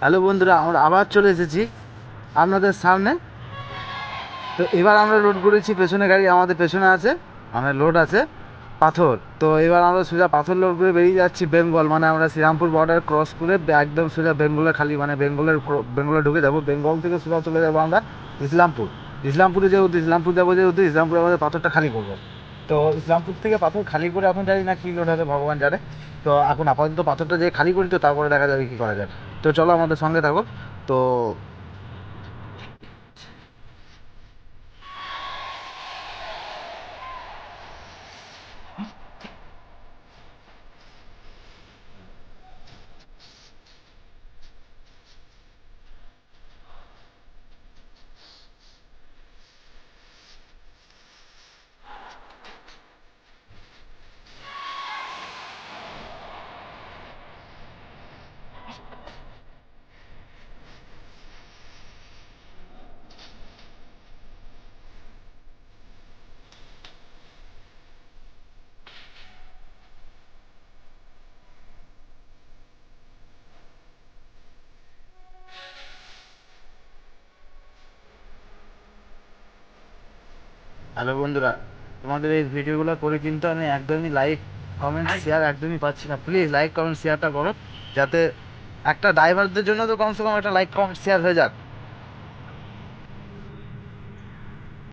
Hello বন্ধুরা, আমরা আবার চলে এসেছি আপনাদের সামনে। তো এবার আমরা লোড করেছি, পেছনে গাড়ি আমাদের পেছনে আছে, মানে লোড আছে পাথর। তো এবার আমরা সোজা পাথর লোড করে বেরিয়ে যাচ্ছি বেঙ্গল, মানে আমরা শ্রীরামপুর বর্ডার ক্রস করে একদম সোজা বেঙ্গলে, খালি মানে বেঙ্গলে ঢুকে যাবো। বেঙ্গল থেকে সোজা চলে যাবো আমরা ইসলামপুর। ইসলামপুরে যেহেতু ইসলামপুর যাবো, যেহেতু ইসলামপুরে আমাদের পাথরটা খালি করবো। তো ইসলামপুর থেকে পাথর খালি করে এখন জানি না কী লোড হবে ভগবান জানে। তো এখন আপাতত পাথরটা যে খালি করি, তো তারপরে দেখা যাবে কী করা যায়। তো চলো আমাদের সঙ্গে থাকো। তো হ্যালো বন্ধুরা, তোমাদের এই ভিডিওগুলো করে কিন্তু আমি একদমই লাইক কমেন্ট শেয়ার একদমই পাচ্ছি না। প্লিজ লাইক কমেন্ট শেয়ারটা করো, যাতে একটা ড্রাইভারদের জন্য তো কমসে কম একটা লাইক কমেন্ট শেয়ার হয়ে যাক।